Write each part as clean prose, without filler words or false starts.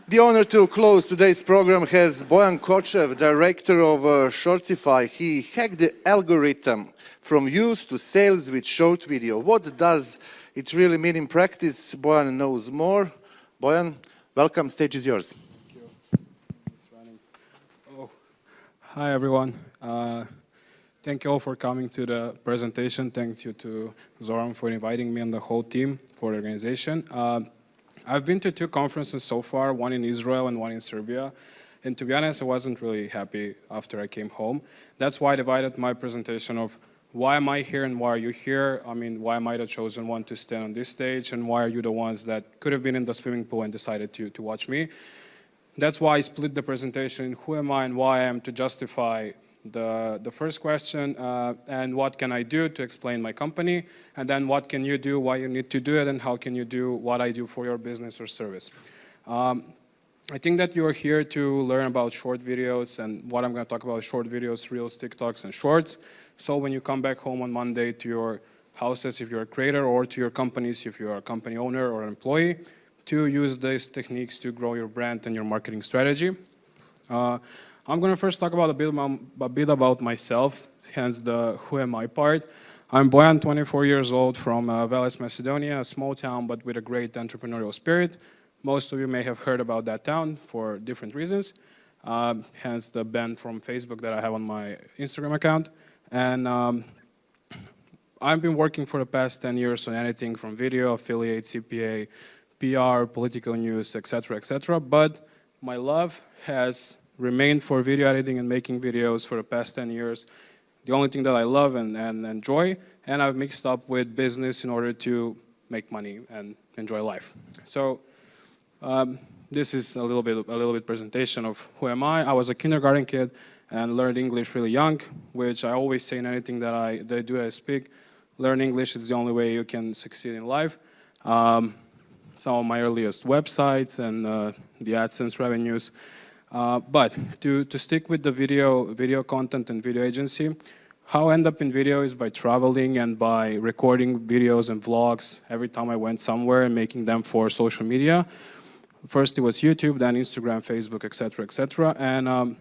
The honor to close today's program has Bojan Kocev, director of Shortify. He hacked the algorithm from use to sales with short video. What does it really mean in practice? Bojan knows more. Bojan, welcome. Stage is yours. Thank you. Oh. Hi, everyone. Thank you all for coming to the presentation. Thank you to Zoran for inviting me and the whole team for the organization. I've been to 2 conferences so far, one in Israel and one in Serbia. And to be honest, I wasn't really happy after I came home. That's why I divided my presentation of why am I here and why are you here? I mean, why am I the chosen one to stand on this stage? And why are you the ones that could have been in the swimming pool and decided to watch me? That's why I split the presentation in who am I and why I am to justify the first question, and what can I do to explain my company, and then what can you do, why you need to do it, and how can you do what I do for your business or service. I think that you're here to learn about short videos, and what I'm going to talk about is short videos, Reels, TikToks, and Shorts. So when you come back home on Monday to your houses, if you're a creator, or to your companies, if you're a company owner or an employee, to use these techniques to grow your brand and your marketing strategy. I'm going to first talk about a bit about myself, hence the who am I part. I'm Bojan, 24 years old, from Veles, Macedonia, a small town but with a great entrepreneurial spirit. Most of you may have heard about that town for different reasons, hence the ban from Facebook that I have on my Instagram account. And I've been working for the past 10 years on anything from video, affiliate, CPA, PR, political news, etc., etc. But my love has remained for video editing and making videos for the past 10 years. The only thing that I love and enjoy, and I've mixed up with business in order to make money and enjoy life. So this is a little bit presentation of who am I. I was a kindergarten kid and learned English really young, which I always say in anything that I do, I speak. Learn English is the only way you can succeed in life. Some of my earliest websites and the AdSense revenues. But to stick with the video content and video agency, how I end up in video is by traveling and by recording videos and vlogs every time I went somewhere and making them for social media. First it was YouTube, then Instagram, Facebook, etc., etc. And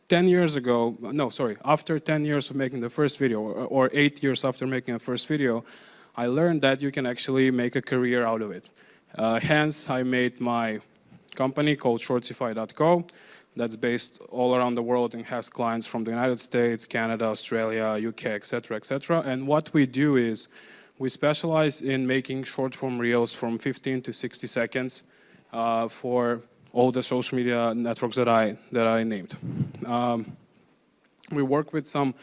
10 years ago, no, sorry, after 10 years of making the first video, or 8 years after making the first video, I learned that you can actually make a career out of it. Hence, I made my company called Shortify.co that's based all around the world and has clients from the United States, Canada, Australia, UK, etc., etc. And what we do is we specialize in making short-form reels from 15 to 60 seconds for all the social media networks that I named. We work with some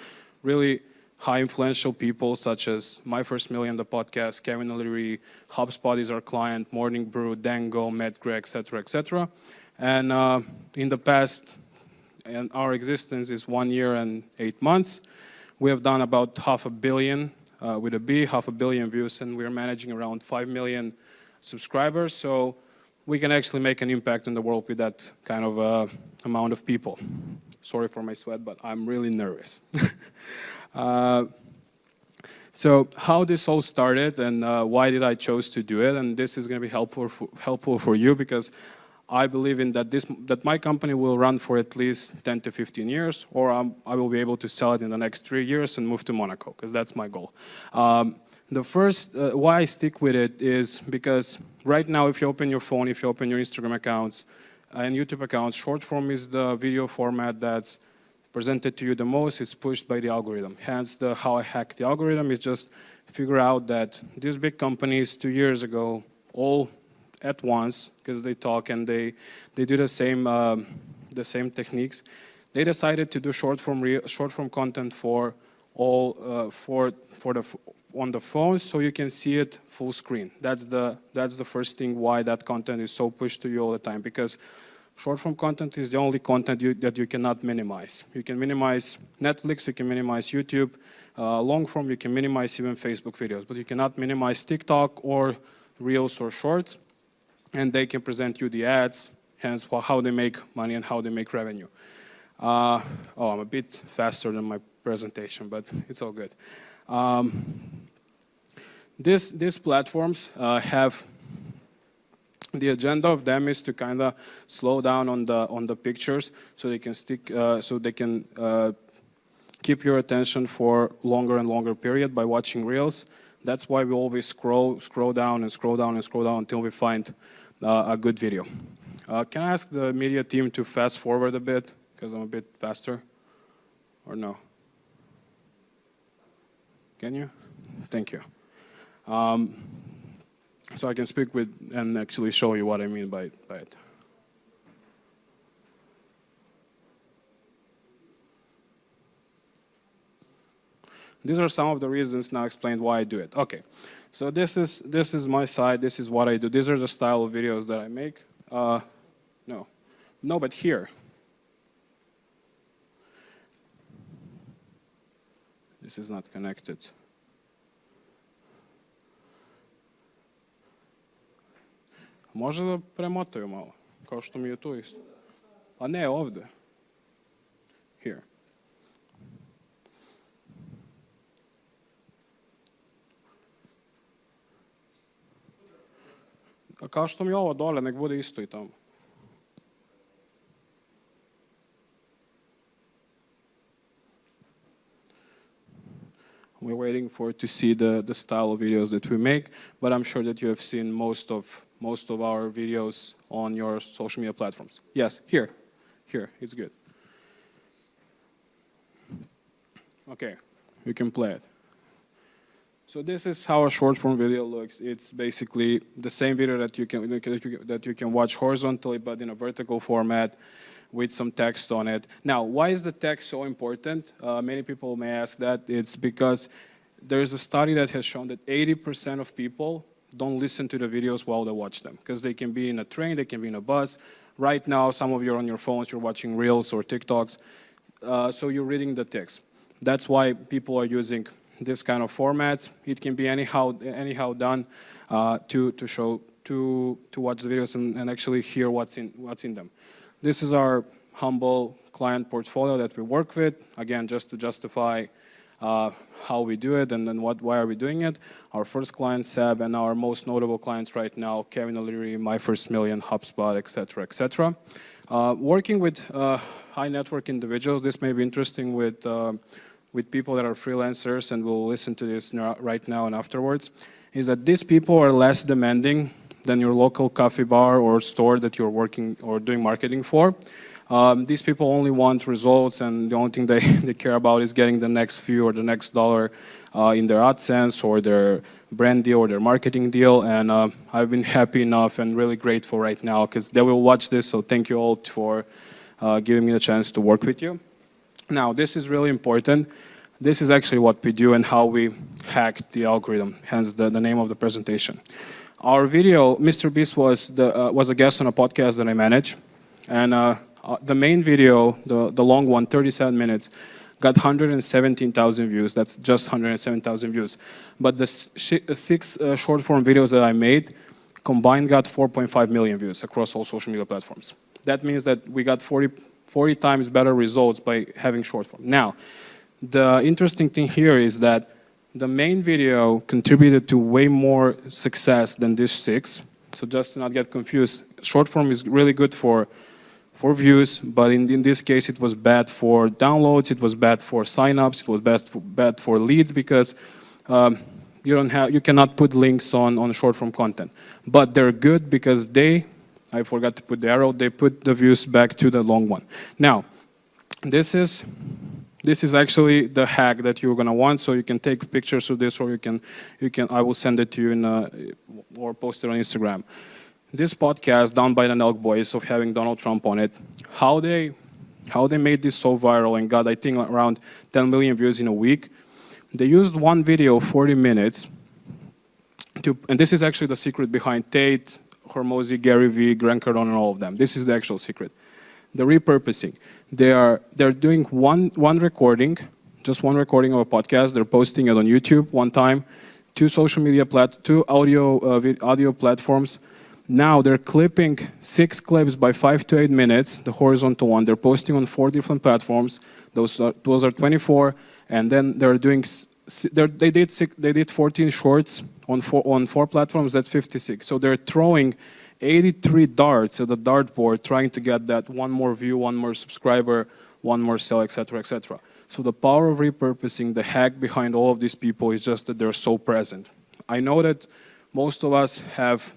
really high influential people such as My First Million, the podcast, Kevin O'Leary, HubSpot is our client, Morning Brew, Dango, Matt Gray, etc., etc. And in the past, and our existence is 1 year and 8 months. We have done about 500 million with a B, 500 million views, and we're managing around 5 million subscribers. So we can actually make an impact in the world with that kind of amount of people. Sorry for my sweat, but I'm really nervous. So how this all started and why did I chose to do it, and this is going to be helpful for you because I believe in that my company will run for at least 10 to 15 years, or I will be able to sell it in the next 3 years and move to Monaco, because that's my goal. The first, why I stick with it is because right now if you open your phone, if you open your Instagram accounts and YouTube accounts, short form is the video format that's presented to you the most. It's pushed by the algorithm. Hence, how I hack the algorithm is just figure out that these big companies 2 years ago, all at once, because they talk and they do the same techniques, they decided to do short form content for all on the phone, so you can see it full screen. That's the first thing why that content is so pushed to you all the time, because short-form content is the only content that you cannot minimize. You can minimize Netflix, you can minimize YouTube. Long-form, you can minimize even Facebook videos, but you cannot minimize TikTok or Reels or Shorts, and they can present you the ads, hence how they make money and how they make revenue. I'm a bit faster than my presentation, but it's all good. These platforms have The agenda of them is to kind of slow down on the pictures, so they can keep your attention for longer and longer period by watching reels. That's why we always scroll down and scroll down and scroll down until we find a good video. Can I ask the media team to fast forward a bit, because I'm a bit faster, or no? Can you? Thank you. So I can speak with and actually show you what I mean by it. These are some of the reasons now explained why I do it. Okay, so this is my side. This is what I do. These are the style of videos that I make. No, but here. This is not connected. Može da premotaju malo, kao što mi je tu isto. A ne, ovde. Here. A kao što mi je ovo dole, nek bude isto i tamo. We're waiting to see the style of videos that we make, but I'm sure that you have seen most of our videos on your social media platforms. Yes, here, it's good. Okay, you can play it. So this is how a short form video looks. It's basically the same video that you can watch horizontally, but in a vertical format with some text on it. Now, why is the text so important? Many people may ask that. It's because there is a study that has shown that 80% of people don't listen to the videos while they watch them, because they can be in a train, they can be in a bus. Right now, some of you are on your phones, you're watching Reels or TikToks, so you're reading the text. That's why people are using this kind of formats. It can be anyhow done to watch the videos and actually hear what's in them. This is our humble client portfolio that we work with, again, just to justify how we do it and then why are we doing it. Our first client, Seb, and our most notable clients right now, Kevin O'Leary, My First Million, HubSpot, etc., etc. Working with high net worth individuals, this may be interesting with people that are freelancers, and we'll listen to this right now and afterwards, is that these people are less demanding than your local coffee bar or store that you're working or doing marketing for. These people only want results, and the only thing they care about is getting the next view or the next dollar in their AdSense or their brand deal or their marketing deal. And I've been happy enough and really grateful right now because they will watch this, so thank you all for giving me the chance to work with you. Now, this is really important. This is actually what we do and how we hack the algorithm, hence the name of the presentation. Our video, Mr. Beast was a guest on a podcast that I manage, and the main video, the long one, 37 minutes, got 117,000 views. That's just 107,000 views. But the six short form videos that I made combined got 4.5 million views across all social media platforms. That means that we got 40 times better results by having short form. Now, the interesting thing here is that the main video contributed to way more success than these six. So just to not get confused, short form is really good for views, but in this case it was bad for downloads, it was bad for signups, it was bad for leads because you cannot put links on short form content. But they're good because I forgot to put the arrow, they put the views back to the long one. Now, this is actually the hack that you're gonna want, so you can take pictures of this, or I will send it to you or post it on Instagram. This podcast, Down by the Nelk Boys, of having Donald Trump on it, how they made this so viral and got, I think, around 10 million views in a week. They used one video, 40 minutes, and this is actually the secret behind Tate, Hormozy, Gary Vee, Grant Cardone, and all of them. This is the actual secret. The repurposing. They're doing one recording, just one recording of a podcast. They're posting it on YouTube one time, two audio platforms. Now they're clipping 6 clips by 5 to 8 minutes, the horizontal one. They're posting on 4 different platforms. Those are 24, and then they're doing. They did 14 shorts on four platforms. That's 56. So they're throwing 83 darts at the dartboard trying to get that one more view, one more subscriber, one more sale, etc., etc. So the power of repurposing, the hack behind all of these people is just that they're so present. I know that most of us have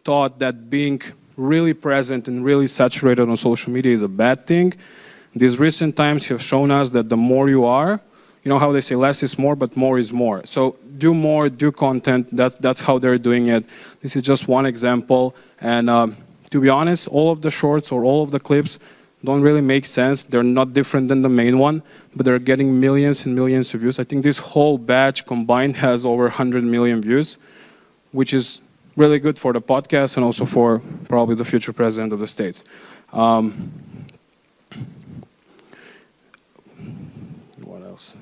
thought that being really present and really saturated on social media is a bad thing. These recent times have shown us that the more you are, you know how they say less is more, but more is more. So do more, do content. That's how they're doing it. This is just one example. And to be honest, all of the shorts or all of the clips don't really make sense. They're not different than the main one, but they're getting millions and millions of views. I think this whole batch combined has over 100 million views, which is really good for the podcast and also for probably the future president of the States. What else?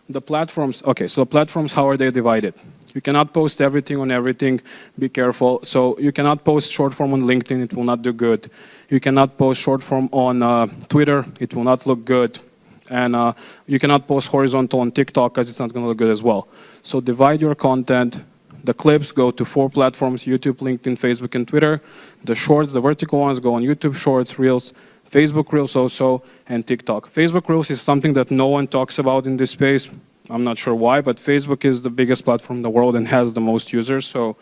The platforms, okay, so platforms, how are they divided? You cannot post everything on everything, be careful. So you cannot post short form on LinkedIn, it will not do good. You cannot post short form on Twitter, it will not look good. And you cannot post horizontal on TikTok because it's not going to look good as well. So divide your content. The clips go to 4 platforms: YouTube, LinkedIn, Facebook, and Twitter. The shorts, the vertical ones, go on YouTube Shorts, Reels, Facebook Reels also, and TikTok. Facebook Reels is something that no one talks about in this space. I'm not sure why, but Facebook is the biggest platform in the world and has the most users. So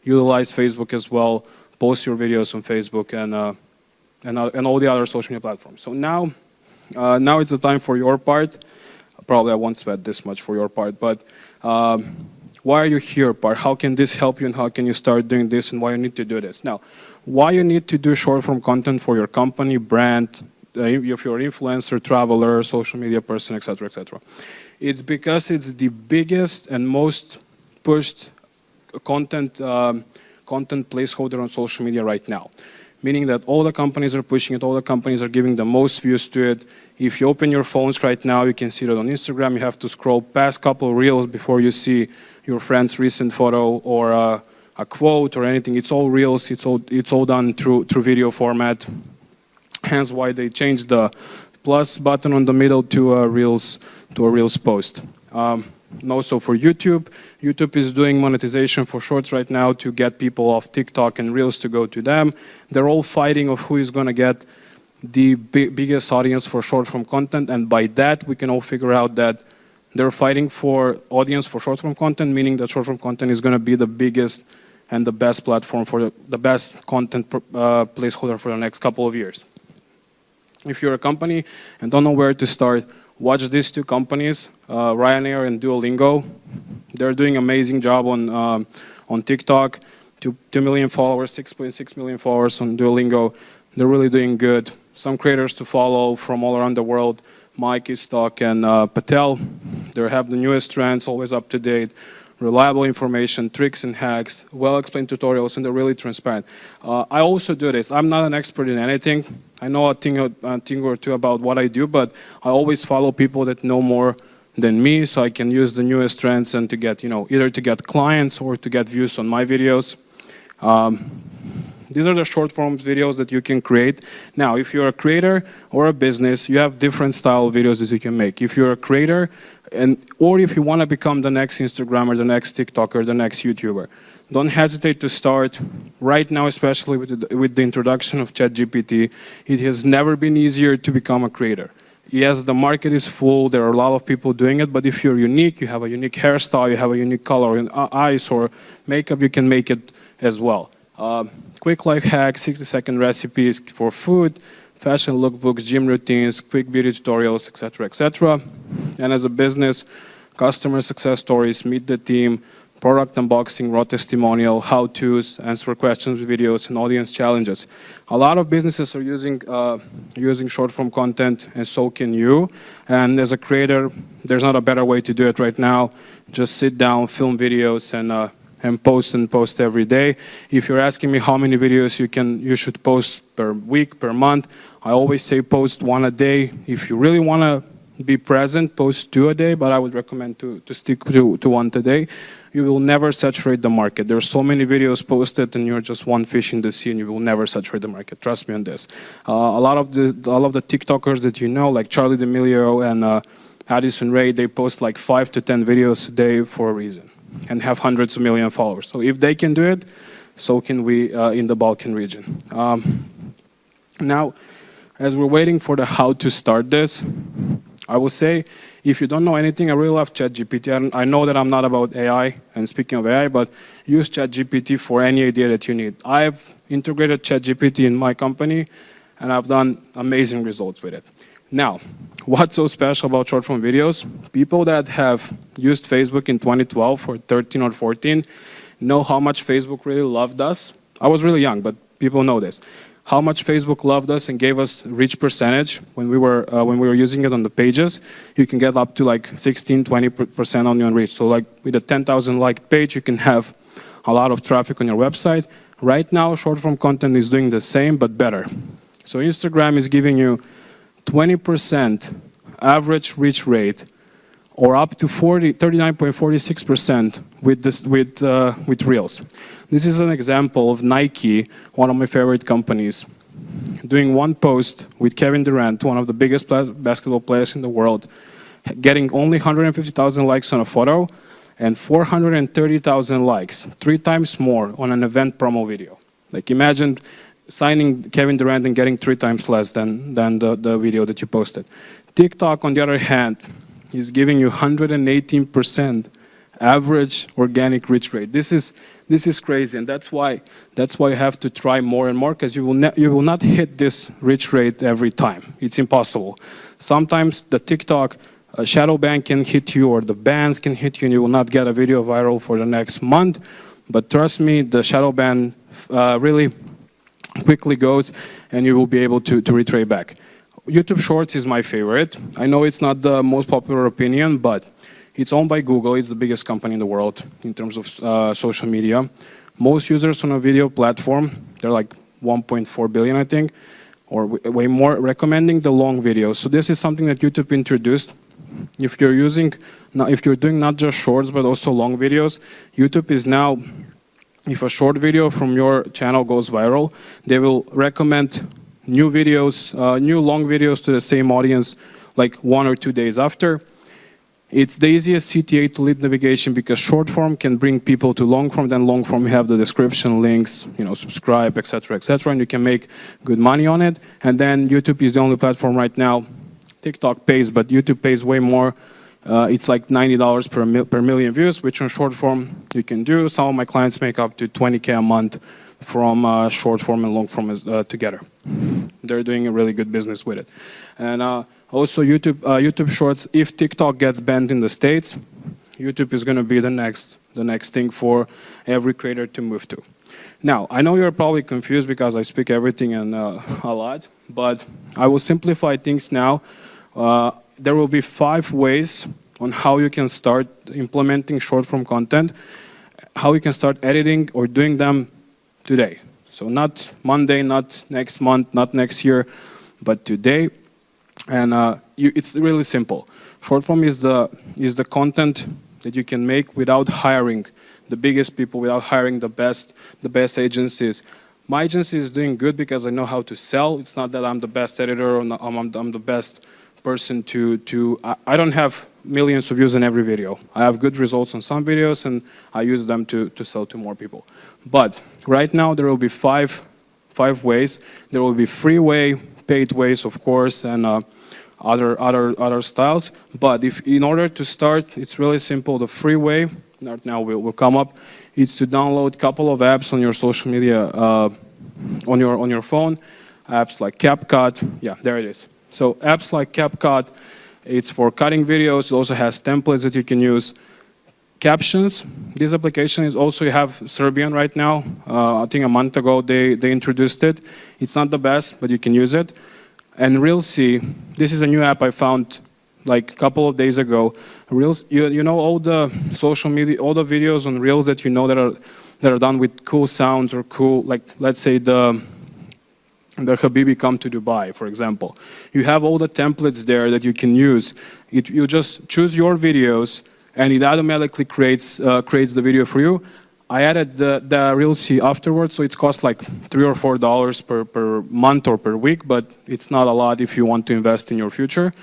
utilize Facebook as well. Post your videos on Facebook and all the other social media platforms. So now it's the time for your part. Probably I won't sweat this much for your part, but why are you here part? How can this help you and how can you start doing this and why you need to do this? Now, why you need to do short form content for your company, brand, if you're an influencer, traveler, social media person, etc., etc. It's because it's the biggest and most pushed content placeholder on social media right now. Meaning that all the companies are pushing it, all the companies are giving the most views to it. If you open your phones right now, you can see that on Instagram. You have to scroll past couple of reels before you see your friend's recent photo or a quote or anything. It's all reels. It's all done through video format. Hence why they changed the plus button on the middle to a reels post. And also for YouTube, YouTube is doing monetization for shorts right now to get people off TikTok and Reels to go to them. They're all fighting of who is going to get the biggest audience for short form content, and by that we can all figure out that they're fighting for audience for short form content, meaning that short form content is going to be the biggest and the best platform for the best content placeholder for the next couple of years. If you're a company and don't know where to start, watch these 2 companies, Ryanair and Duolingo. They're doing an amazing job on TikTok. 2 million followers, 6.6 million followers on Duolingo. They're really doing good. Some creators to follow from all around the world. Mike Istok and Patel. They have the newest trends, always up to date. Reliable information, tricks and hacks, well-explained tutorials, and they're really transparent. I also do this. I'm not an expert in anything. I know a thing or two about what I do, but I always follow people that know more than me, so I can use the newest trends and to get, either to get clients or to get views on my videos. These are the short form videos that you can create. Now, if you're a creator or a business, you have different style videos that you can make. If you're a creator, or if you want to become the next Instagrammer, the next TikToker, the next YouTuber, don't hesitate to start. Right now, especially with the introduction of ChatGPT, it has never been easier to become a creator. Yes, the market is full, there are a lot of people doing it, but if you're unique, you have a unique hairstyle, you have a unique color in eyes or makeup, you can make it as well. Quick life hacks, 60-second recipes for food, fashion lookbooks, gym routines, quick beauty tutorials, etc., etc. And as a business, customer success stories, meet the team, product unboxing, raw testimonial, how-tos, answer questions videos, and audience challenges. A lot of businesses are using short-form content, and so can you. And as a creator, there's not a better way to do it right now. Just sit down, film videos, and post every day. If you're asking me how many videos you should post per week, per month, I always say post 1 a day. If you really want to be present, post 2 a day, but I would recommend to stick to 1 a day. You will never saturate the market. There are so many videos posted and you're just one fish in the sea and you will never saturate the market. Trust me on this. A lot of the TikTokers that you know, like Charlie D'Amelio and Addison Rae, they post like 5 to 10 videos a day for a reason and have hundreds of million followers. So if they can do it, so can we in the Balkan region. Now, as we're waiting for the how to start this, I will say, if you don't know anything, I really love ChatGPT. I know that I'm not about AI, and speaking of AI, but use ChatGPT for any idea that you need. I've integrated ChatGPT in my company, and I've done amazing results with it. Now, what's so special about short-form videos? People that have used Facebook in 2012 or 13 or 14 know how much Facebook really loved us. I was really young, but people know this. How much Facebook loved us and gave us reach percentage when we were using it on the pages. You can get up to like 16-20% on your reach. So like with a 10,000 liked page, you can have a lot of traffic on your website. Right now, short form content is doing the same but better. So Instagram is giving you 20% average reach rate, or up to 39.46% with Reels. This is an example of Nike, one of my favorite companies, doing one post with Kevin Durant, one of the biggest basketball players in the world, getting only 150,000 likes on a photo and 430,000 likes, 3 times more on an event promo video. Like imagine signing Kevin Durant and getting 3 times less than the video that you posted. TikTok, on the other hand, is giving you 118% average organic reach rate. This is crazy, and that's why you have to try more and more, because you will not hit this reach rate every time. It's impossible. Sometimes the TikTok shadow ban can hit you, or the bans can hit you, and you will not get a video viral for the next month. But trust me, the shadow ban really quickly goes, and you will be able to retrace back. YouTube Shorts is my favorite. I know it's not the most popular opinion, but it's owned by Google. It's the biggest company in the world in terms of social media. Most users on a video platform, they're like 1.4 billion, I think, or way more, recommending the long videos. So this is something that YouTube introduced. If you're doing not just shorts, but also long videos, YouTube is now, if a short video from your channel goes viral, they will recommend new videos, new long videos to the same audience like 1 or 2 days after. It's the easiest CTA to lead navigation, because short form can bring people to long form. Then long form, you have the description, links, subscribe, etc., and you can make good money on it. And then YouTube is the only platform right now. TikTok pays, but YouTube pays way more. It's like $90 per million views, which on short form you can do. Some of my clients make up to 20K a month from short form and long form together. They're doing a really good business with it. And also YouTube Shorts, if TikTok gets banned in the States, YouTube is going to be the next thing for every creator to move to. Now, I know you're probably confused because I speak everything and a lot, but I will simplify things now. There will be 5 ways on how you can start implementing short form content, how you can start editing or doing them today. So not Monday, not next month, not next year, but today. And it's really simple. Short form is the content that you can make without hiring the biggest people, without hiring the best agencies. My agency is doing good because I know how to sell. It's not that I'm the best editor or I'm the best person I don't have millions of views on every video. I have good results on some videos, and I use them to sell to more people. But right now there will be five ways. There will be free way, paid ways, of course, and other styles. But in order to start, it's really simple. The free way right now will come up. It's to download a couple of apps on your social media on your phone. Apps like CapCut. Yeah, there it is. So apps like CapCut, it's for cutting videos. It also has templates that you can use. Captions. This application is also, you have Serbian right now. I think a month ago they introduced it. It's not the best, but you can use it. And Reels, this is a new app I found like a couple of days ago. Reels, you know all the social media, all the videos on Reels that you know that are done with cool sounds or cool, like let's say the Habibi come to Dubai, for example. You have all the templates there that you can use. You just choose your videos, and it automatically creates the video for you. I added the Reels afterwards, so it costs like $3 or $4 per month or per week, but it's not a lot if you want to invest in your future.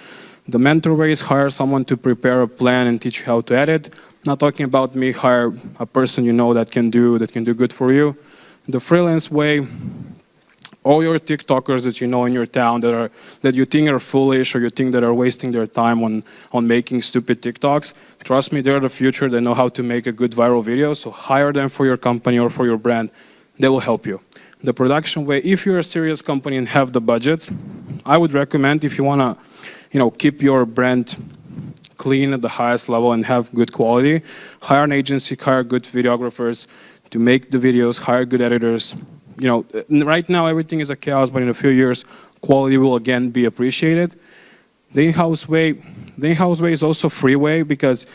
The mentor way is hire someone to prepare a plan and teach you how to edit. Not talking about me, hire a person you know that can do good for you. The freelance way, all your TikTokers that you know in your town that you think are foolish or you think that are wasting their time on making stupid TikToks, trust me, they're the future. They know how to make a good viral video, so hire them for your company or for your brand. They will help you. The production way, if you're a serious company and have the budget, I would recommend, if you want to keep your brand clean at the highest level and have good quality, hire an agency, hire good videographers to make the videos, hire good editors. Right now everything is a chaos, but in a few years, quality will again be appreciated. The in-house way is also free way, because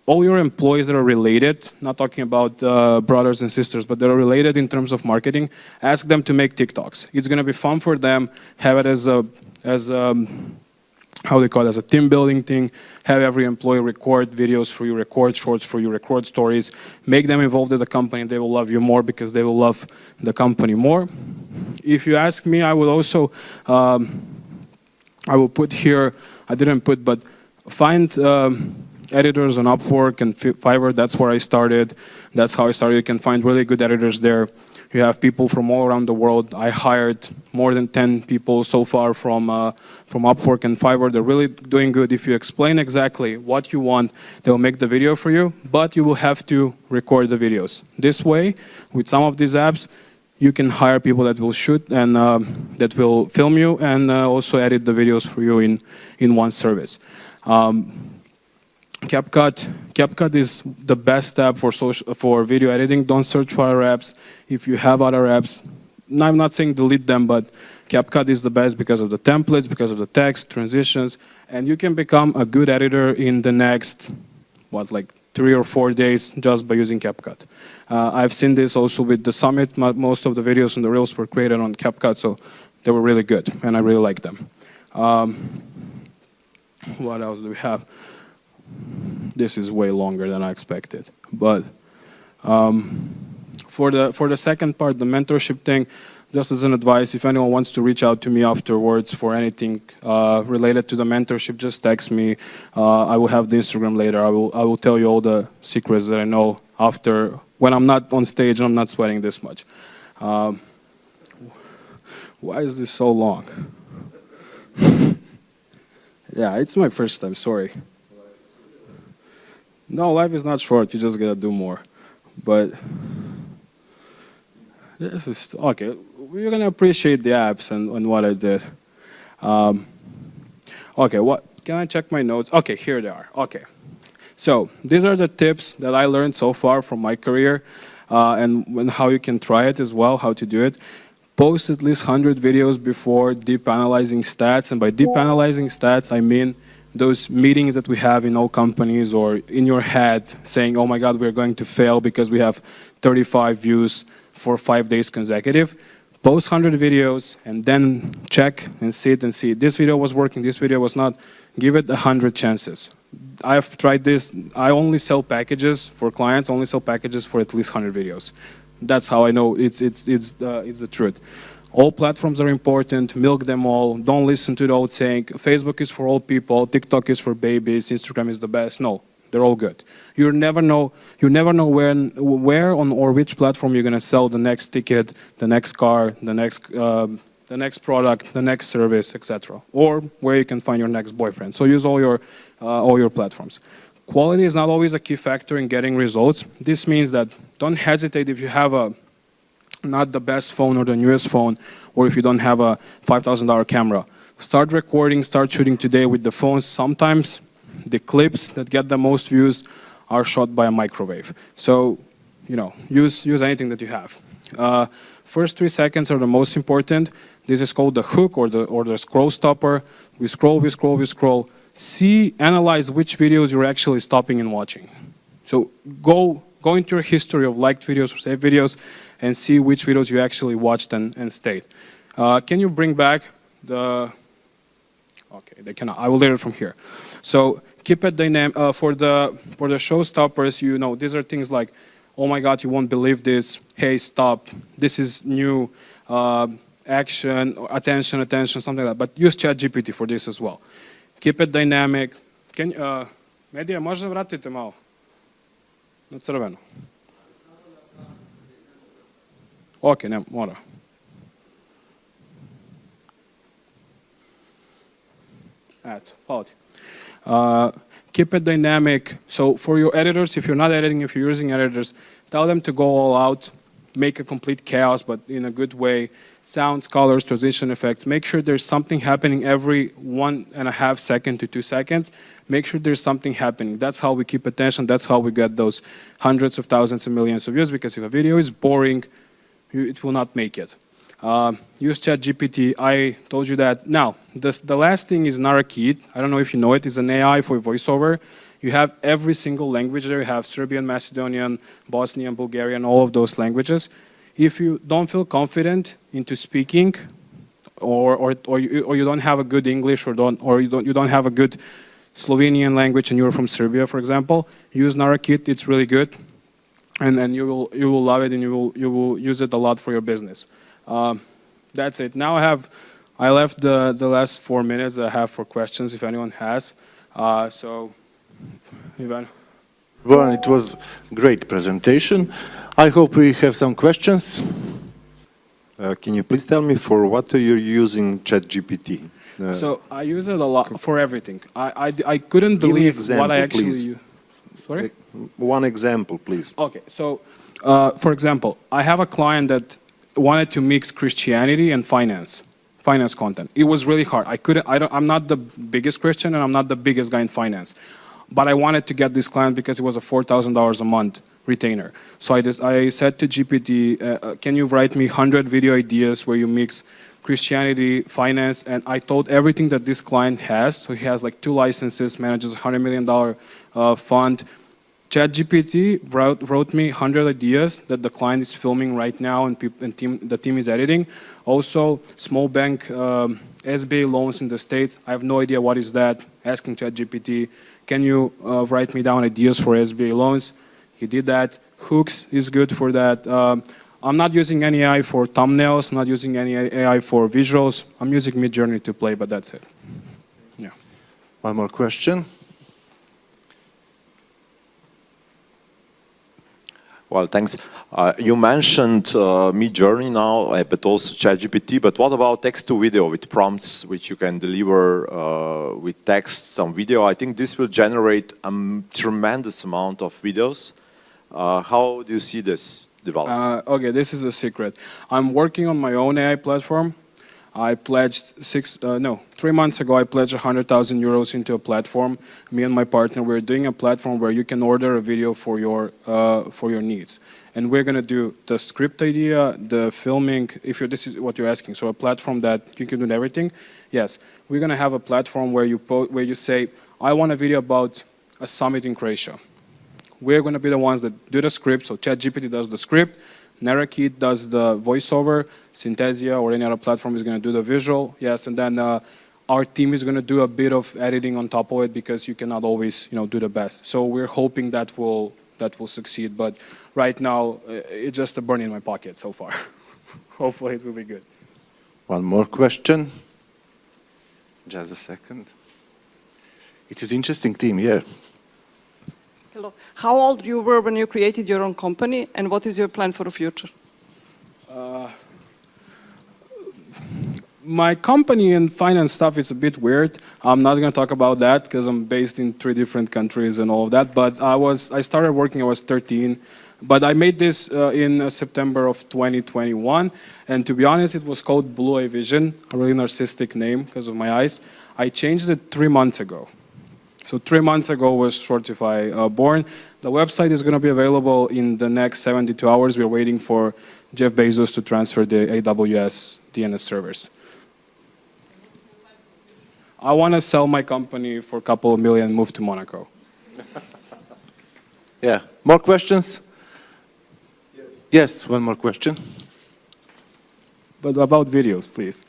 all your employees that are related, not talking about brothers and sisters, but that are related in terms of marketing, ask them to make TikToks. It's going to be fun for them, have it as how they call it, as a team building thing, have every employee record videos for you, record shorts for you, record stories, make them involved in the company. They will love you more because they will love the company more. If you ask me, I will also, I will put here, I didn't put, but find editors on Upwork and Fiverr. That's where I started. That's how I started. You can find really good editors there. You have people from all around the world. I hired more than 10 people so far from Upwork and Fiverr. They're really doing good. If you explain exactly what you want, they'll make the video for you, but you will have to record the videos. This way, with some of these apps, you can hire people that will shoot and that will film you and also edit the videos for you in one service. CapCut is the best app for video editing. Don't search for other apps. If you have other apps, I'm not saying delete them, but CapCut is the best because of the templates, because of the text, transitions, and you can become a good editor in the next, like 3 or 4 days just by using CapCut. I've seen this also with the summit. Most of the videos and the reels were created on CapCut, so they were really good, and I really like them. What else do we have? This is way longer than I expected, but for the second part, the mentorship thing, just as an advice, if anyone wants to reach out to me afterwards for anything related to the mentorship, just text me. I will have the Instagram later. I will tell you all the secrets that I know after, when I'm not on stage and I'm not sweating this much. Why is this so long? Yeah, it's my first time, sorry. No, life is not short, you just gotta do more. But this is, okay, we're gonna appreciate the apps and what I did. Okay, can I check my notes? Okay, here they are, okay. So, these are the tips that I learned so far from my career and how you can try it as well, how to do it. Post at least 100 videos before deep analyzing stats, and by deep analyzing stats, I mean those meetings that we have in all companies or in your head saying, oh my God, we're going to fail because we have 35 views for 5 days consecutive. Post 100 videos and then check and see it and see this video was working, this video was not. Give it 100 chances. I've tried this. I only sell packages for clients, only sell packages for at least 100 videos. That's how I know it's the truth. All platforms are important, milk them all. Don't listen to the old saying, Facebook is for all people, TikTok is for babies, Instagram is the best. No, they're all good. You never know where on or which platform you're gonna sell the next ticket, the next car, the next product, the next service, etc. Or where you can find your next boyfriend. So use all your platforms. Quality is not always a key factor in getting results. This means that don't hesitate if you have not the best phone or the newest phone, or if you don't have a $5,000 camera. Start recording, start shooting today with the phones. Sometimes the clips that get the most views are shot by a microwave. So, use anything that you have. First 3 seconds are the most important. This is called the hook or the scroll stopper. We scroll. Analyze which videos you're actually stopping and watching. So go into your history of liked videos or saved videos and see which videos you actually watched and stayed. Can you bring back the... Okay, they cannot. I will lead it from here. So keep it dynamic. For the showstoppers, these are things like, oh my God, you won't believe this. Hey, stop. This is new. Action, attention, something like that. But use ChatGPT for this as well. Keep it dynamic. Medija, možda vratite malo? Na crveno. Ok, ne mora. Eto, hvala ti. Keep it dynamic. So for your editors, if you're not editing, if you're using editors, tell them to go all out, make a complete chaos, but in a good way. Sounds, colors, transition effects. Make sure there's something happening every 1.5 seconds to 2 seconds. Make sure there's something happening. That's how we keep attention. That's how we get those hundreds of thousands and millions of views, because if a video is boring, it will not make it. Use ChatGPT. I told you that. Now, the last thing is Narakit. I don't know if you know it. It's an AI for voiceover. You have every single language there. You have Serbian, Macedonian, Bosnian, Bulgarian, all of those languages. If you don't feel confident into speaking, or you don't have a good English, or you don't have a good Slovenian language, and you're from Serbia, for example, use Narakit. It's really good, and you will love it, and you will use it a lot for your business. That's it. Now I left the last 4 minutes that I have for questions if anyone has. So, Ivan. Well, it was great presentation. I hope we have some questions. Can you please tell me for what are you using ChatGPT? So I use it a lot for everything. I couldn't Give me believe example, what I actually please. use. Sorry? One example, please. Okay, so for example, I have a client that wanted to mix Christianity and finance content. It was really hard. I'm not the biggest Christian, and I'm not the biggest guy in finance. But I wanted to get this client because it was a $4,000 a month retainer. So I said to GPT, can you write me 100 video ideas where you mix Christianity, finance, and I told everything that this client has. So he has like 2 licenses, manages a $100 million fund. ChatGPT wrote me 100 ideas that the client is filming right now, and the team is editing. Also, small bank SBA loans in the States. I have no idea what is that. Asking ChatGPT, can you write me down ideas for SBA loans? He did that. Hooks is good for that. I'm not using any AI for thumbnails. I'm not using any AI for visuals. I'm using Midjourney to play, but that's it. Yeah. One more question. Well, thanks. You mentioned Midjourney now, but also ChatGPT. But what about text-to-video with prompts, which you can deliver with text, some video? I think this will generate a tremendous amount of videos. How do you see this develop? Okay, this is a secret. I'm working on my own AI platform. I pledged 3 months ago, I pledged 100,000 euros into a platform. Me and my partner, we're doing a platform where you can order a video for your needs. And we're going to do the script idea, the filming, this is what you're asking. So a platform that you can do everything. Yes, we're going to have a platform where you say, I want a video about a summit in Croatia. We're going to be the ones that do the script. So ChatGPT does the script. Narakit does the voiceover, Synthesia or any other platform is going to do the visual, yes, and then our team is going to do a bit of editing on top of it because you cannot always, do the best. So we're hoping that will succeed, but right now it's just a burn in my pocket so far. Hopefully it will be good. One more question. Just a second. It is interesting team here. Hello. How old you were when you created your own company, and what is your plan for the future? My company and finance stuff is a bit weird. I'm not going to talk about that because I'm based in 3 different countries and all of that. But I started working, I was 13. But I made this in September of 2021. And to be honest, it was called Blue Eye Vision, a really narcissistic name because of my eyes. I changed it 3 months ago. So 3 months ago was Shortify born. The website is going to be available in the next 72 hours. We're waiting for Jeff Bezos to transfer the AWS DNS servers. I want to sell my company for a couple of million and move to Monaco. Yeah. More questions? Yes, one more question. But about videos, please.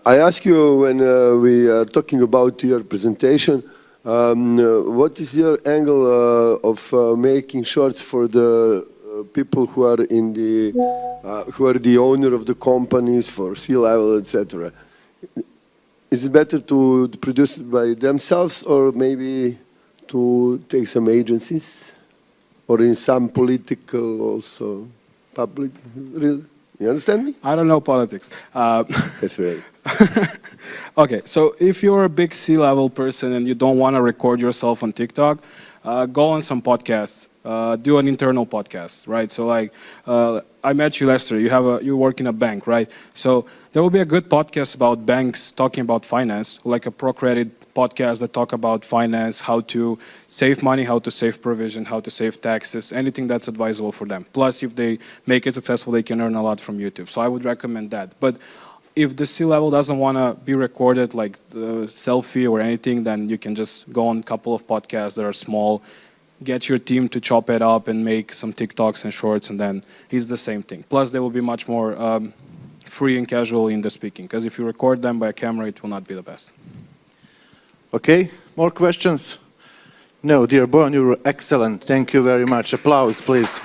I ask you when we are talking about your presentation, what is your angle of making shorts for the people who are in who are the owner of the companies for C-level, etc. Is it better to produce it by themselves or maybe to take some agencies? or in some political also public? Really? You understand me? I don't know politics. That's right. Okay, so if you're a big C-level person and you don't want to record yourself on TikTok, go on some podcasts. Do an internal podcast, right? So like, I met you, Lester. You work in a bank, right? So there will be a good podcast about banks talking about finance, like a pro-credit podcast that talk about finance, how to save money, how to save provision, how to save taxes, anything that's advisable for them. Plus, if they make it successful, they can earn a lot from YouTube. So I would recommend that. But if the C-level doesn't want to be recorded, like the selfie or anything, then you can just go on a couple of podcasts that are small, get your team to chop it up and make some TikToks and shorts, and then it's the same thing. Plus, they will be much more free and casual in the speaking, because if you record them by a camera, it will not be the best. Okay, more questions? No, dear Bojan, you were excellent. Thank you very much. Applause, please.